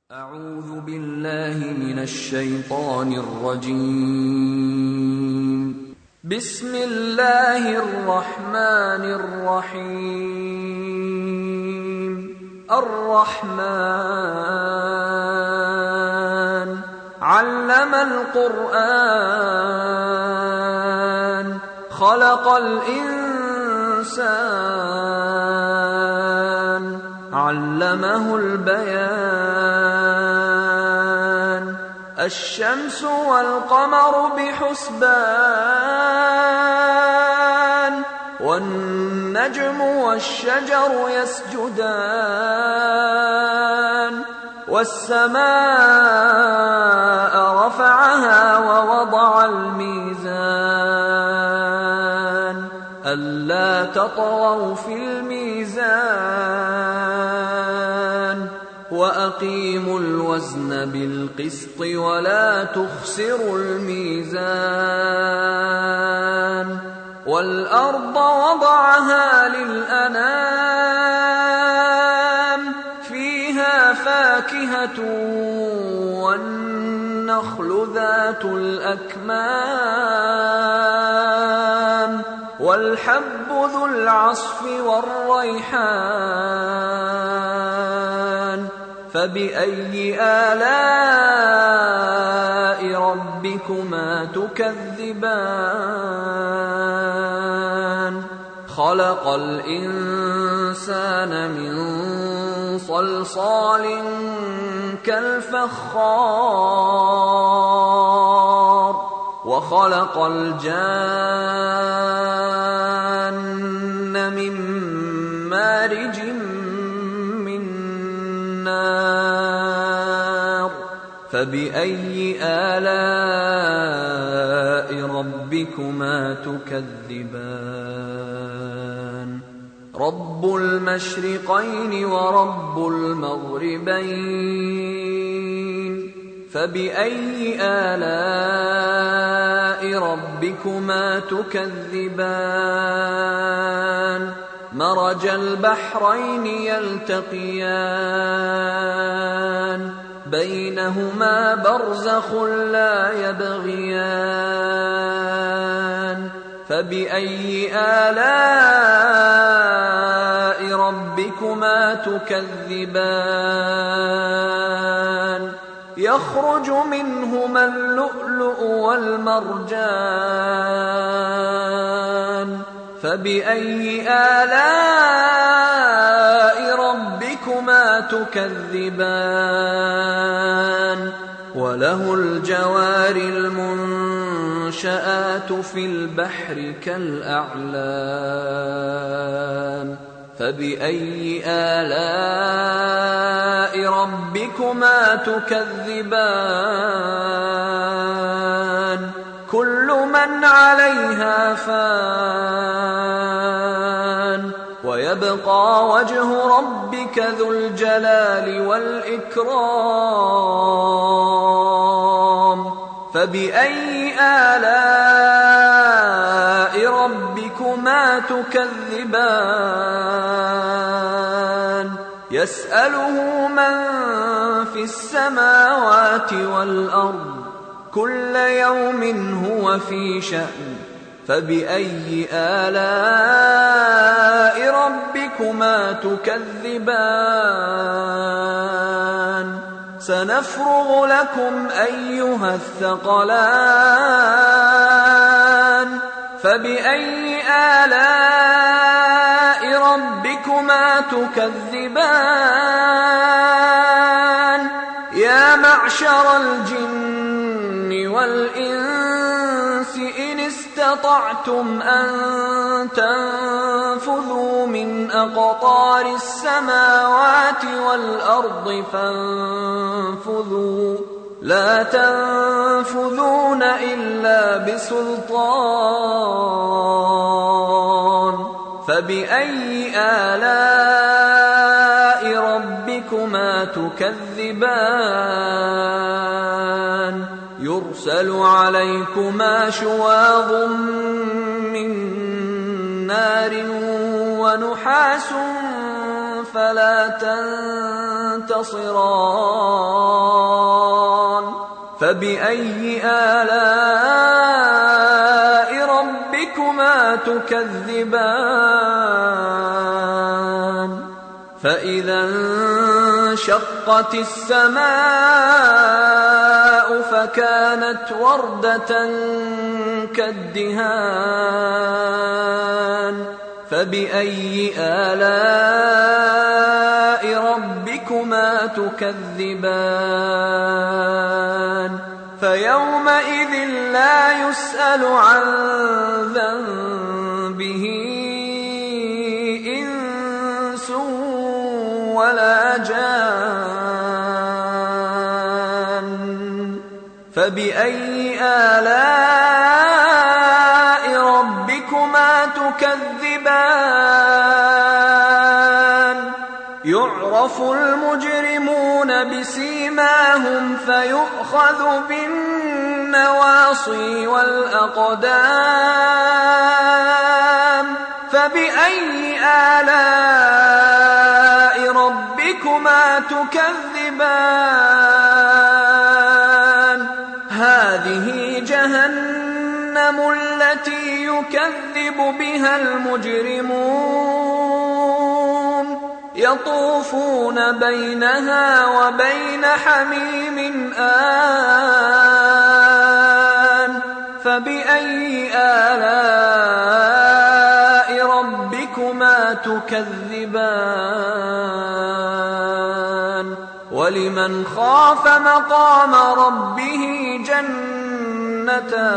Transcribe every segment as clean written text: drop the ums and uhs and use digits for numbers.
أعوذ بالله من الشيطان الرجيم. بسم الله الرحمن الرحيم. الرحمن علم القرآن خلق الإنسان علمه البيان. الشمس والقمر بحسبان والنجم والشجر يسجدان والسماء رفعها ووضع الميزان ألا تطغوا في الميزان وأقيموا الوزن بالقسط ولا تخسروا الميزان. والأرض وضعها للأنام فيها فاكهة والنخل ذات الأكمام والحب ذو العصف والريحان. فبأي آلاء ربكما تكذبان؟ خلق الإنسان من صلصال كالفخار وخلق الجان من مارج من نار. فبأي آلاء ربكما تكذبان؟ رب المشرقين ورب المغربين. فبأي آلاء ربكما تكذبان؟ مرج البحرين يلتقيان بينهما برزخ لا يبغيان. فبأي آلاء ربكما تكذبان؟ يخرج منهما اللؤلؤ والمرجان. فبأي آلاء ربكما تكذبان؟ وله الجوار المنشآت في البحر كالأعلام. فبأي آلاء ربكما تكذبان؟ كل من عليها فان ويبقى وجه ربك ذو الجلال والإكرام. فبأي آلاء ربكما تكذبان؟ يسأله من في السماوات والأرض كل يوم هو في شأن. فبأي آلاء ربكما تكذبان؟ سنفرغ لكم أيها الثقلان. فبأي آلاء ربكما تكذبان؟ يا معشر الجن والإنس إن استطعتم أن تنفذوا من أقطار السماوات والأرض فانفذوا لا تنفذون إلا بسلطان. فبأي آلاء ربكما تكذبان؟ يرسل عليكما شواظ من نار ونحاس فلا تنتصران فبأي آلاء ربكما تكذبان فإذا انشقت السماء فكانت وردة كالدهان فبأي آلاء ربكما تكذبان فيومئذ لا يسأل عن ذنبه إنس ولا جان فبأي آلاء ربكما تكذبان يعرف المجرمون بسيماهم فيؤخذ بالنواصي والأقدام فبأي آلاء ربكما تكذبان هذه جهنم التي يكذب بها المجرمون يطوفون بينها وبين حميم آن فبأي آلاء ربكما تكذبان ولمن خاف مقام ربه جنتان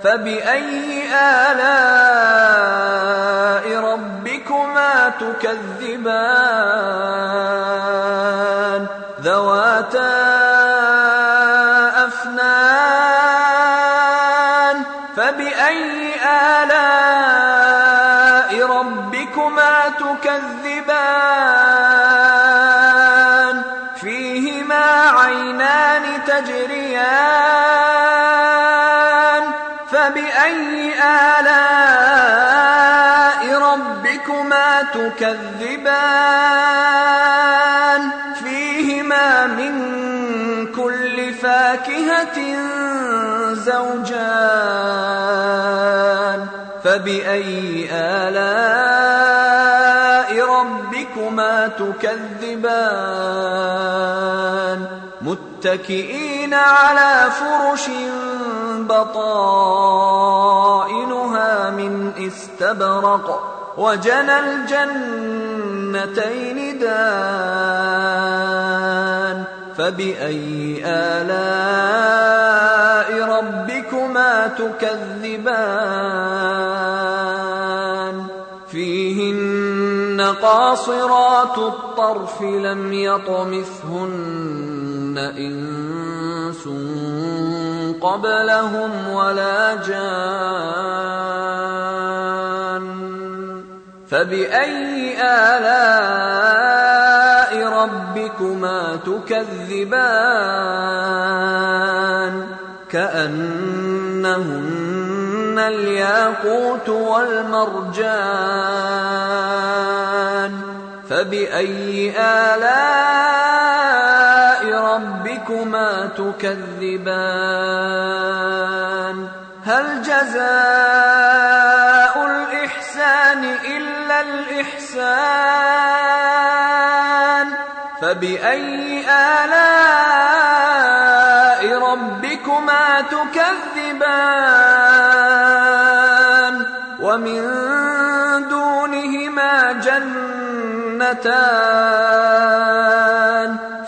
فبأي آلاء ربكما تكذبان ذواتا أفنان فبأي آلاء ربكما تكذبان فيهما عينان تجريان فبأي آلاء ربكما تكذبان فيهما من كل فاكهة زوجان فبأي آلاء ربكما تكذبان متكئين على فرش بطائنها من استبرق وجنى الجنتين دان فبأي آلاء ربكما تكذبان فيهن قاصرات الطرف لم يطمثهن إنس قبلهم ولا جان فبأي آلاء ربكما تكذبان كأنهن الياقوت والمرجان فبأي آلاء ربكما تكذبان هل جزاء الإحسان إلا الإحسان فبأي آلاء ربكما تكذبان ومن دونهما جنتان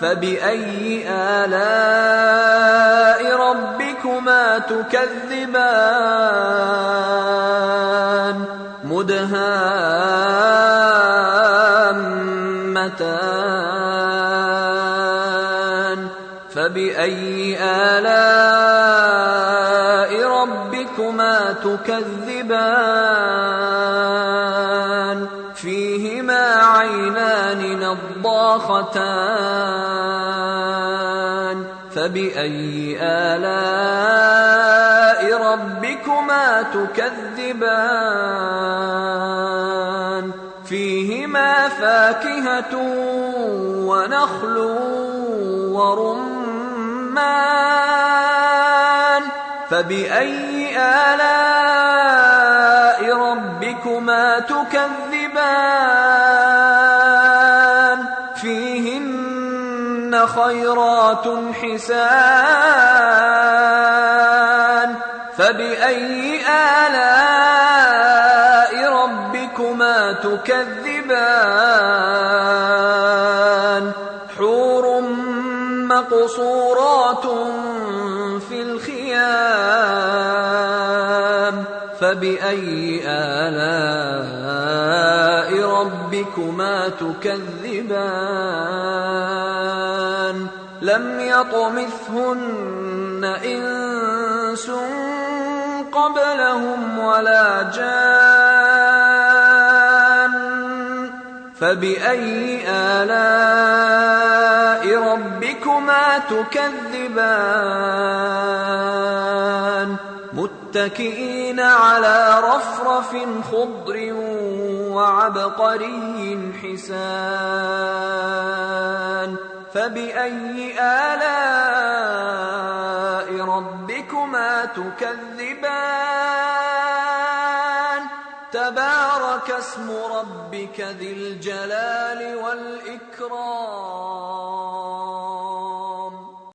فبأي آلاء ربكما تكذبان مدهامتان فبأي آلاء ربكما تكذبان فيهما عينان نضاختان فبأي آلاء ربكما تكذبان فيهما فاكهة ونخل ورمان فبأي آلاء ربكما تكذبان فيهن خيرات حسان فبأي آلاء ربكما تكذبان حور مقصورات في الخيام فبأي آلاء ربكما تكذبان لم يطمثهن إنس قبلهم ولا جان فبأي آلاء ربكما تكذبان متكئين على رفرف خضر وعبقري حسان فبأي آلاء ربكما تكذبان تبارك اسم ربك ذي الجلال والإكرام